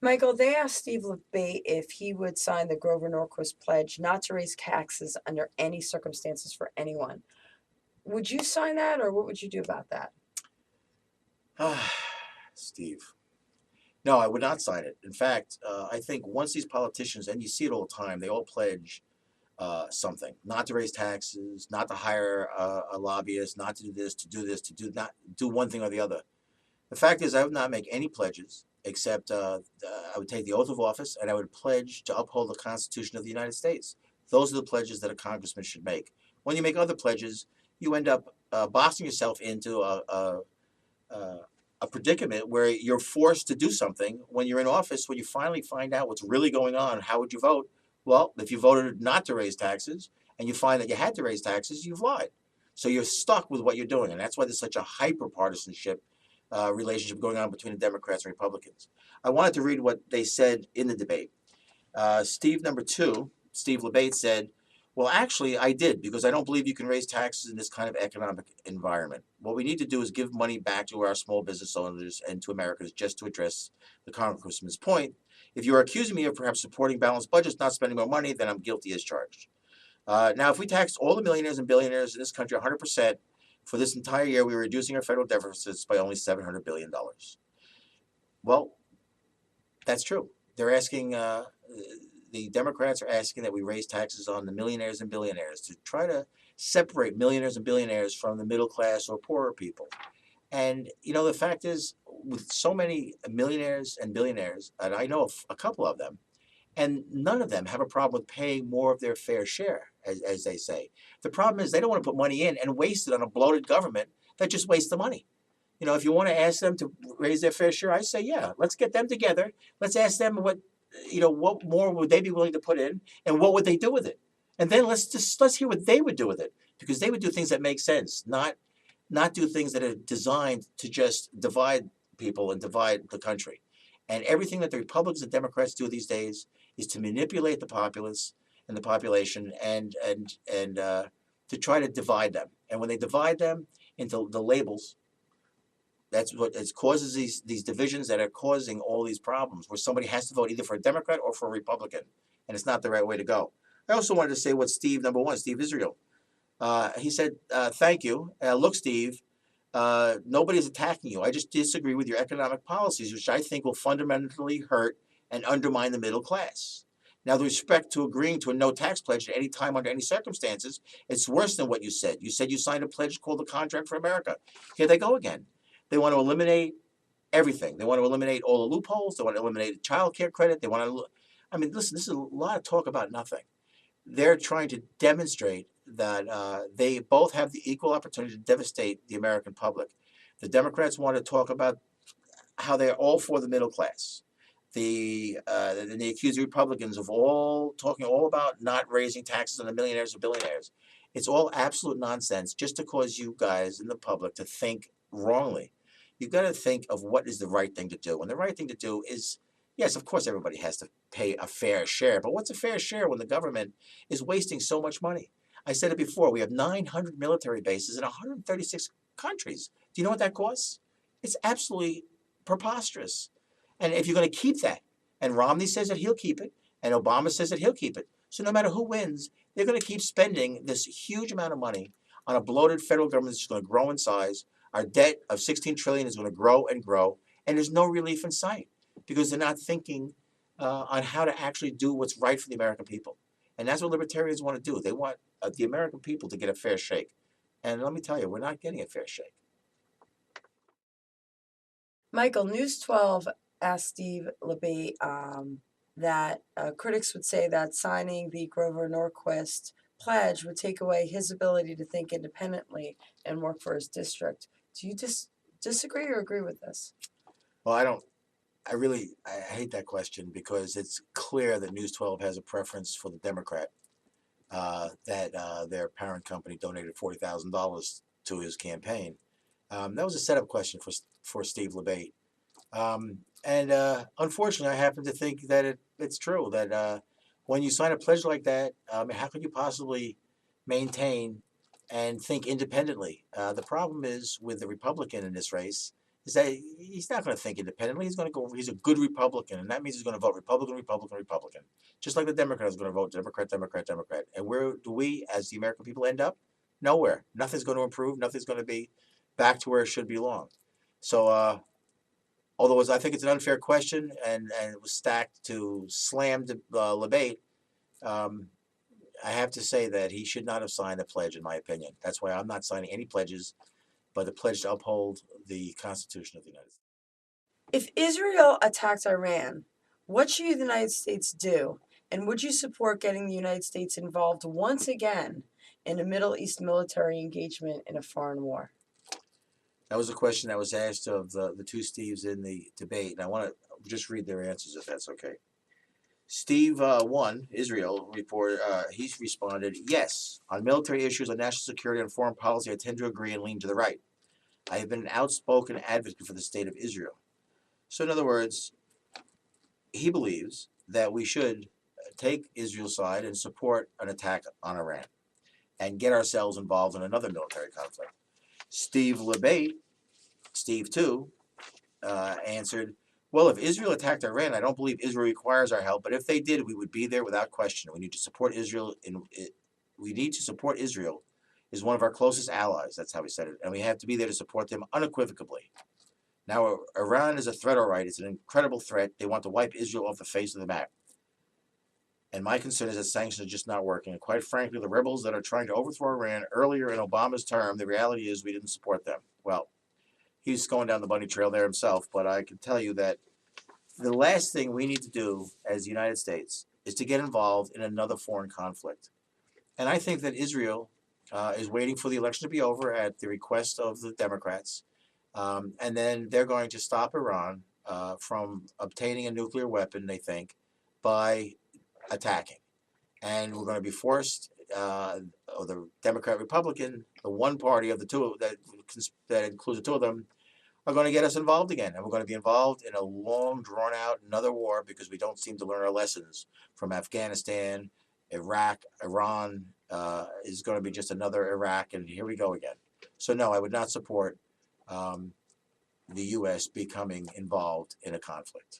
Michael, they asked Steve Labate if he would sign the Grover Norquist pledge not to raise taxes under any circumstances for anyone. Would you sign that, or what would you do about that? Steve. No, I would not sign it. In fact, I think once these politicians, and you see it all the time, they all pledge something: not to raise taxes, not to hire a lobbyist, not to do this, to do this, to do not do one thing or the other. The fact is, I would not make any pledges except I would take the oath of office and I would pledge to uphold the Constitution of the United States. Those are the pledges that a congressman should make. When you make other pledges, you end up boxing yourself into a predicament where you're forced to do something when you're in office. When you finally find out what's really going on, how would you vote? Well, if you voted not to raise taxes and you find that you had to raise taxes, you've lied. So you're stuck with what you're doing, and that's why there's such a hyper-partisanship relationship going on between the Democrats and Republicans. I wanted to read what they said in the debate. Steve number two, Steve Labate said, well, actually, I did, because I don't believe you can raise taxes in this kind of economic environment. What we need to do is give money back to our small business owners and to Americans, just to address the congressman's point. If you are accusing me of perhaps supporting balanced budgets, not spending more money, then I'm guilty as charged. Now, if we taxed all the millionaires and billionaires in this country 100%, for this entire year, we were reducing our federal deficits by only $700 billion. Well, that's true. They're asking, the Democrats are asking that we raise taxes on the millionaires and billionaires to try to separate millionaires and billionaires from the middle class or poorer people. And, you know, the fact is, with so many millionaires and billionaires, and I know a couple of them, and none of them have a problem with paying more of their fair share, as they say. The problem is they don't want to put money in and waste it on a bloated government that just wastes the money. You know, if you want to ask them to raise their fair share, I say, yeah, let's get them together. Let's ask them what more would they be willing to put in, and what would they do with it? And then let's hear what they would do with it, because they would do things that make sense, not do things that are designed to just divide people and divide the country. And everything that the Republicans and Democrats do these days is to manipulate the populace and the population and to try to divide them. And when they divide them into the labels, that's what it causes these divisions that are causing all these problems, where somebody has to vote either for a Democrat or for a Republican, and it's not the right way to go. I also wanted to say what Steve number one, Steve Israel, he said, thank you. Look, Steve, nobody's attacking you. I just disagree with your economic policies, which I think will fundamentally hurt and undermine the middle class. Now, with respect to agreeing to a no tax pledge at any time under any circumstances, it's worse than what you said. You said you signed a pledge called the Contract for America. Here they go again. They want to eliminate everything. They want to eliminate all the loopholes. They want to eliminate child care credit. They want to, I mean, listen, this is a lot of talk about nothing. They're trying to demonstrate that they both have the equal opportunity to devastate the American public. The Democrats want to talk about how they're all for the middle class. They accuse the Republicans of talking all about not raising taxes on the millionaires and billionaires. It's all absolute nonsense, just to cause you guys in the public to think wrongly. You've got to think of what is the right thing to do. And the right thing to do is, yes, of course, everybody has to pay a fair share. But what's a fair share when the government is wasting so much money? I said it before, we have 900 military bases in 136 countries. Do you know what that costs? It's absolutely preposterous. And if you're going to keep that, and Romney says that he'll keep it, and Obama says that he'll keep it, so no matter who wins, they're going to keep spending this huge amount of money on a bloated federal government that's going to grow in size. Our debt of $16 trillion is going to grow and grow, and there's no relief in sight, because they're not thinking on how to actually do what's right for the American people. And that's what libertarians want to do. They want the American people to get a fair shake. And let me tell you, we're not getting a fair shake. Michael, News 12 asked Steve Labate that critics would say that signing the Grover Norquist pledge would take away his ability to think independently and work for his district. Do you disagree or agree with this? Well, I hate that question, because it's clear that News 12 has a preference for the Democrat, that their parent company donated $40,000 to his campaign. That was a setup question for Steve Labate. And unfortunately, I happen to think that it's true that when you sign a pledge like that, how could you possibly maintain and think independently. The problem is with the Republican in this race is that he's not going to think independently. He's going to go. He's a good Republican, and that means he's going to vote Republican, Republican, Republican, just like the Democrat is going to vote Democrat, Democrat, Democrat. And where do we, as the American people, end up? Nowhere. Nothing's going to improve. Nothing's going to be back to where it should belong. So, although I think it's an unfair question, and it was stacked to slam Labate, I have to say that he should not have signed a pledge, in my opinion. That's why I'm not signing any pledges, but the pledge to uphold the Constitution of the United States. If Israel attacked Iran, what should the United States do? And would you support getting the United States involved once again in a Middle East military engagement in a foreign war? That was a question that was asked of the two Steves in the debate, and I want to just read their answers if that's okay. Steve 1, Israel, he's responded, yes, on military issues, on national security, and foreign policy, I tend to agree and lean to the right. I have been an outspoken advocate for the state of Israel. So in other words, he believes that we should take Israel's side and support an attack on Iran and get ourselves involved in another military conflict. Steve Labate, Steve 2, answered, well, if Israel attacked Iran, I don't believe Israel requires our help, but if they did, we would be there without question. We need to support Israel. We need to support Israel is one of our closest allies. That's how he said it. And we have to be there to support them unequivocally. Now, Iran is a threat, all right. It's an incredible threat. They want to wipe Israel off the face of the map. And my concern is that sanctions are just not working. And quite frankly, the rebels that are trying to overthrow Iran earlier in Obama's term, the reality is we didn't support them. Well, he's going down the bunny trail there himself, but I can tell you that the last thing we need to do as the United States is to get involved in another foreign conflict. And I think that Israel is waiting for the election to be over at the request of the Democrats. And then they're going to stop Iran from obtaining a nuclear weapon, they think, by attacking. And we're going to be forced, or the Democrat Republican, the one party of the two that includes the two of them, are going to get us involved again. And we're going to be involved in a long, drawn-out another war because we don't seem to learn our lessons from Afghanistan, Iraq, Iran. Is going to be just another Iraq, and here we go again. So no, I would not support the U.S. becoming involved in a conflict.